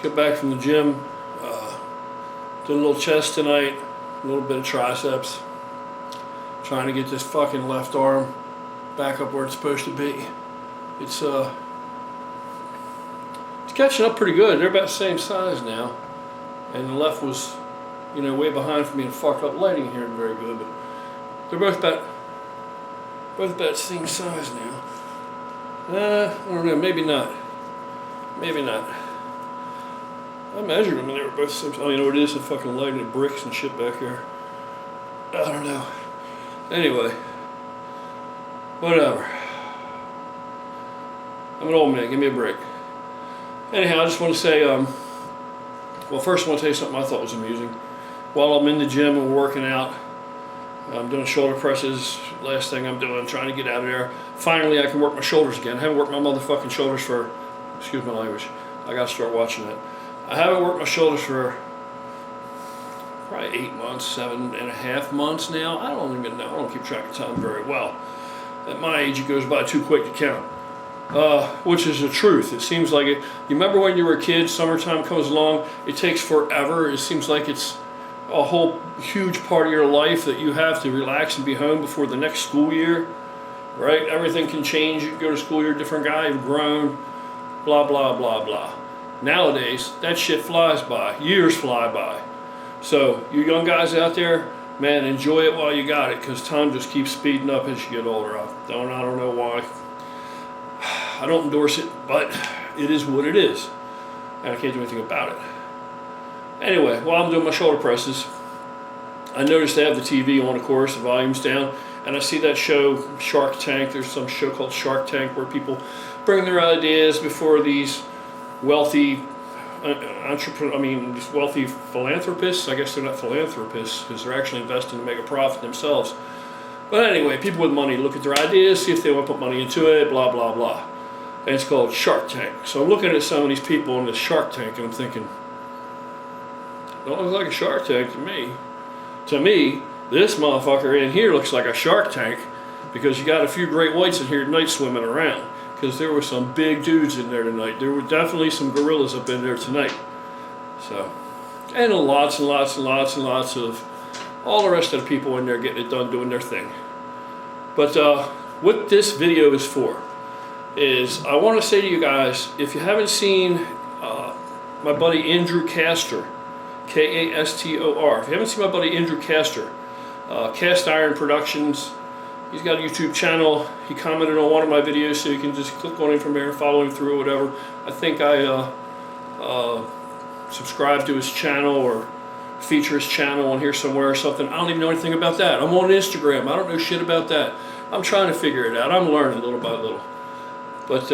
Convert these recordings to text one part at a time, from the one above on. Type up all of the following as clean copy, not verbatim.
Got back from the gym, did a little chest tonight, a little bit of triceps. Trying to get this fucking left arm back up where it's supposed to be. It's catching up pretty good. They're about the same size now. And the left was, you know, way behind from being fucked up lighting here very good, but they're both about the same size now. I don't know, maybe not. Maybe not. I measured them and they were both the same size. Oh, you know what it is? The fucking lighting of bricks and shit back here. I don't know. Anyway, whatever. I'm an old man, give me a break. Anyhow, I just want to say, well, first I want to tell you something I thought was amusing. While I'm in the gym and working out, I'm doing shoulder presses, last thing I'm doing, trying to get out of there. Finally, I can work my shoulders again. I haven't worked my motherfucking shoulders for, excuse my language, I gotta start watching that. I haven't worked my shoulders for probably 8 months, 7.5 months now. I don't even know, I don't keep track of time very well. At my age, it goes by too quick to count. Which is the truth. It seems like it. You remember when you were a kid, summertime comes along, it takes forever. It seems like it's a whole huge part of your life that you have to relax and be home before the next school year, right? Everything can change. You can go to school, you're a different guy, you've grown, blah, blah, blah, blah. Nowadays, that shit flies by. Years fly by. So, you young guys out there, man, enjoy it while you got it, because time just keeps speeding up as you get older. I don't know why. I don't endorse it, but it is what it is, and I can't do anything about it. Anyway, while I'm doing my shoulder presses, I noticed they have the TV on, of course, the volume's down, and I see that show, Shark Tank. There's some show called Shark Tank where people bring their ideas before these wealthy these wealthy philanthropists. I guess they're not philanthropists because they're actually investing to make a profit themselves. But anyway, people with money look at their ideas, see if they want to put money into it, blah, blah, blah. And it's called Shark Tank. So I'm looking at some of these people in this Shark Tank and I'm thinking, don't look like a Shark Tank to me. To me, this motherfucker in here looks like a Shark Tank because you got a few great whites in here tonight swimming around. Because there were some big dudes in there tonight. There were definitely some gorillas up in there tonight. So, and lots and lots and lots and lots of all the rest of the people in there getting it done, doing their thing. But what this video is for is I want to say to you guys, if you haven't seen my buddy Andrew Castor, K-A-S-T-O-R, if you haven't seen my buddy Andrew Castor, Cast Iron Productions, he's got a YouTube channel. He commented on one of my videos, so you can just click on him from there, follow him through or whatever. I think I subscribe to his channel or feature his channel on here somewhere or something. I don't even know anything about that. I'm on Instagram. I don't know shit about that. I'm trying to figure it out. I'm learning little by little. But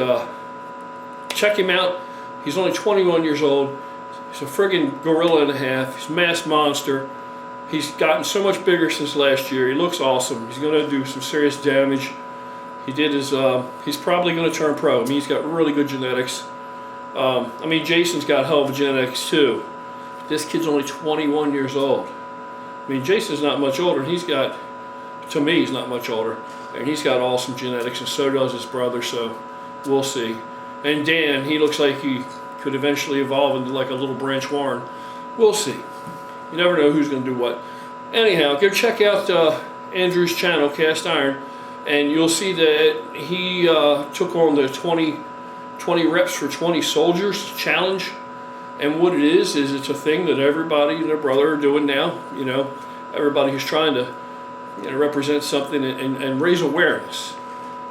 check him out. He's only 21 years old. He's a friggin' gorilla and a half. He's a mass monster. He's gotten so much bigger since last year. He looks awesome. He's going to do some serious damage. He did his, he's probably going to turn pro. I mean, he's got really good genetics. I mean, Jason's got hell of genetics too. This kid's only 21 years old. I mean, Jason's not much older, and he's got, to me, he's not much older, and he's got awesome genetics, and so does his brother, so we'll see. And Dan, he looks like he could eventually evolve into like a little Branch Warren. We'll see. You never know who's going to do what. Anyhow, go check out Andrew's channel, Cast Iron, and you'll see that he took on the 20 reps for 20 soldiers challenge. And what it is it's a thing that everybody and their brother are doing now. You know, everybody who's trying to, you know, represent something and raise awareness.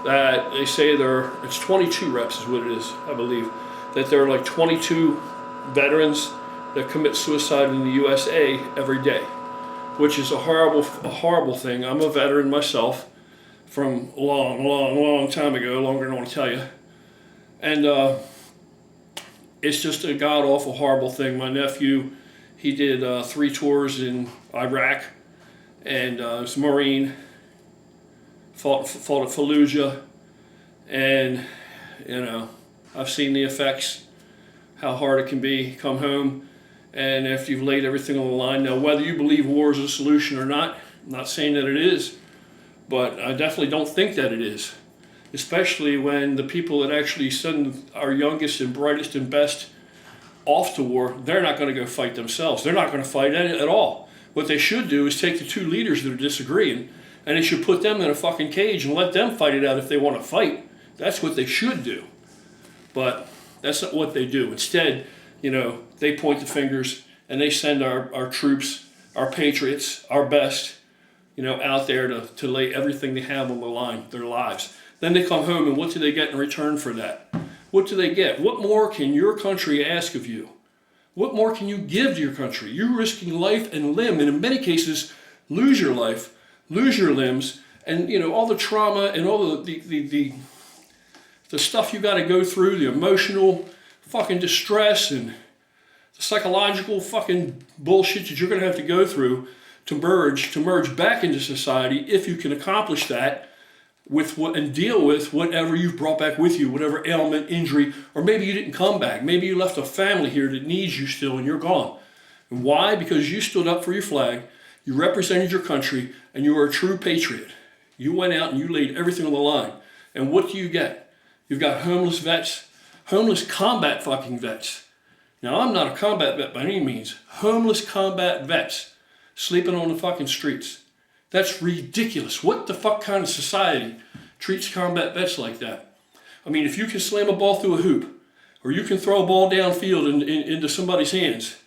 That they say it's 22 reps is what it is, I believe. That there are like 22 veterans that commit suicide in the USA every day, which is a horrible thing. I'm a veteran myself from a long time ago, longer than I want to tell you. And it's just a god-awful, horrible thing. My nephew, he did 3 tours in Iraq, and was a Marine, fought at Fallujah, and, you know, I've seen the effects, how hard it can be, come home, and after you've laid everything on the line. Now, whether you believe war is a solution or not, I'm not saying that it is, but I definitely don't think that it is. Especially when the people that actually send our youngest and brightest and best off to war, they're not going to go fight themselves. They're not going to fight at all. What they should do is take the two leaders that are disagreeing, and they should put them in a fucking cage and let them fight it out if they want to fight. That's what they should do. But that's not what they do. Instead, they point the fingers and they send our troops, our patriots, our best, out there to lay everything they have on the line, their lives. Then they come home, and what do they get in return for that? What do they get? What more can your country ask of you? What more can you give to your country? You're risking life and limb, and in many cases, lose your life, lose your limbs, and all the trauma and all the stuff you got to go through, the emotional fucking distress and the psychological fucking bullshit that you're going to have to go through to merge back into society, if you can accomplish that and deal with whatever you've brought back with you, whatever ailment, injury, or maybe you didn't come back. Maybe you left a family here that needs you still and you're gone. And why? Because you stood up for your flag, you represented your country, and you were a true patriot. You went out and you laid everything on the line. And what do you get? You've got homeless vets, homeless combat fucking vets. Now, I'm not a combat vet by any means. Homeless combat vets sleeping on the fucking streets. That's ridiculous. What the fuck kind of society treats combat vets like that? I mean, if you can slam a ball through a hoop, or you can throw a ball downfield into somebody's hands,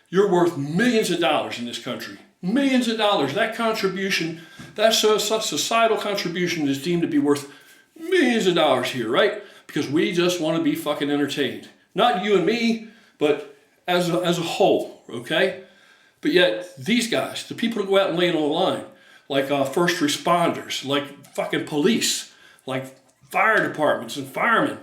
you're worth millions of dollars in this country. Millions of dollars. That contribution, that societal contribution is deemed to be worth millions of dollars here, right? Because we just want to be fucking entertained. Not you and me, but as a whole, okay? But yet, these guys, the people that go out and lay it on the line, like first responders, like fucking police, like fire departments and firemen,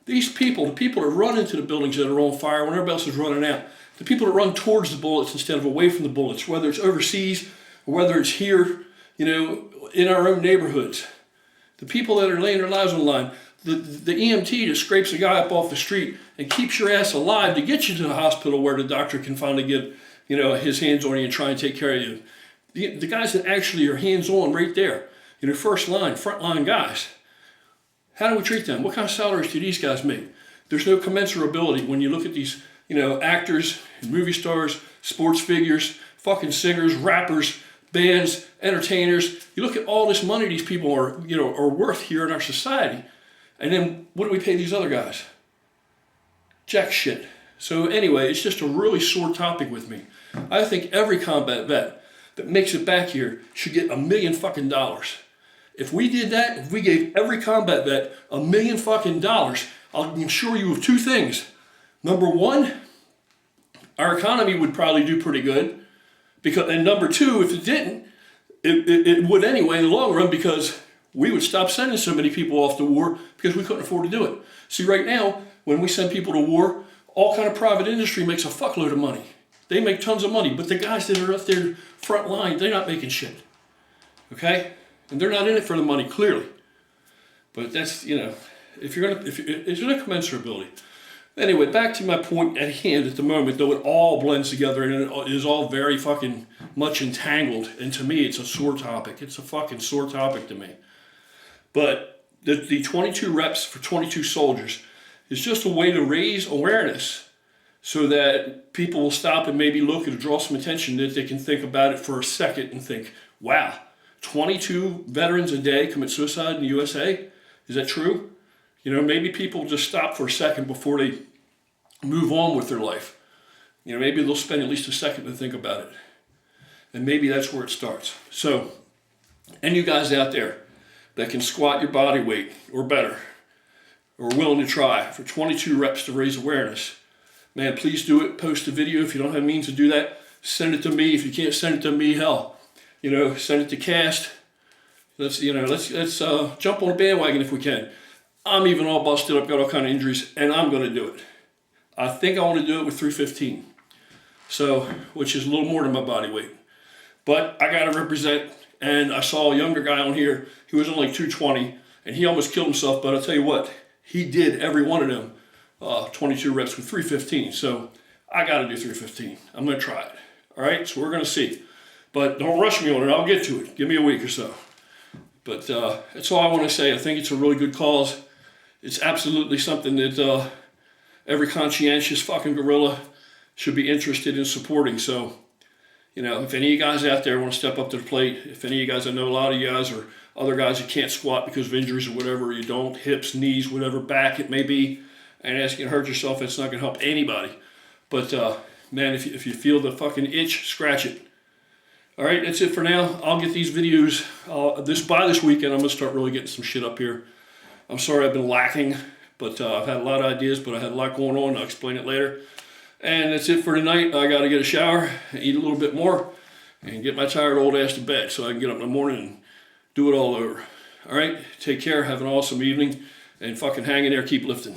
these people, the people that run into the buildings that are on fire when everybody else is running out, the people that run towards the bullets instead of away from the bullets, whether it's overseas or whether it's here, in our own neighborhoods, the people that are laying their lives on the line, the EMT that scrapes a guy up off the street and keeps your ass alive to get you to the hospital where the doctor can finally get, his hands on you and try and take care of you. The guys that actually are hands-on right there, first line, front line guys. How do we treat them? What kind of salaries do these guys make? There's no commensurability when you look at these, actors and movie stars, sports figures, fucking singers, rappers, bands, entertainers. You look at all this money these people are worth here in our society. And then what do we pay these other guys? Jack shit. So anyway, it's just a really sore topic with me. I think every combat vet that makes it back here should get $1 million fucking dollars. If we did that, if we gave every combat vet $1 million fucking dollars, I'll assure you of two things. Number one, our economy would probably do pretty good. And number two, if it didn't, it would anyway in the long run, because we would stop sending so many people off to war because we couldn't afford to do it. See, right now, when we send people to war, all kind of private industry makes a fuckload of money. They make tons of money, but the guys that are up there front line, they're not making shit. Okay? And they're not in it for the money, clearly. But that's, if you're gonna, it's not commensurability. Anyway, back to my point at hand at the moment, though it all blends together and it is all very fucking much entangled. And to me, it's a sore topic. It's a fucking sore topic to me. But the 22 reps for 22 soldiers is just a way to raise awareness so that people will stop and maybe look and draw some attention, that they can think about it for a second and think, wow, 22 veterans a day commit suicide in the USA? Is that true? Maybe people just stop for a second before they move on with their life. Maybe they'll spend at least a second to think about it. And maybe that's where it starts. So, and you guys out there that can squat your body weight or better, or willing to try for 22 reps to raise awareness, man, please do it. Post a video. If you don't have means to do that, send it to me. If you can't send it to me, hell, send it to Cast. Let's jump on a bandwagon if we can. I'm even all busted up, got all kind of injuries, and I'm going to do it. I think I want to do it with 315, so, which is a little more than my body weight. But I got to represent, and I saw a younger guy on here. He was only 220, and he almost killed himself, but I'll tell you what, he did every one of them 22 reps with 315. So I got to do 315. I'm going to try it. All right, so we're going to see. But don't rush me on it. I'll get to it. Give me a week or so. But that's all I want to say. I think it's a really good cause. It's absolutely something that every conscientious fucking gorilla should be interested in supporting. So, you know, if any of you guys out there want to step up to the plate, if any of you guys, I know a lot of you guys or other guys that can't squat because of injuries or whatever, you don't, hips, knees, whatever, back it may be, and asking to hurt yourself, it's not going to help anybody. But, man, if you feel the fucking itch, scratch it. All right, that's it for now. I'll get these videos, by this weekend, I'm going to start really getting some shit up here. I'm sorry I've been lacking, but I've had a lot of ideas, but I had a lot going on. I'll explain it later. And that's it for tonight. I got to get a shower, eat a little bit more, and get my tired old ass to bed so I can get up in the morning and do it all over. All right, take care. Have an awesome evening, and fucking hang in there. Keep lifting.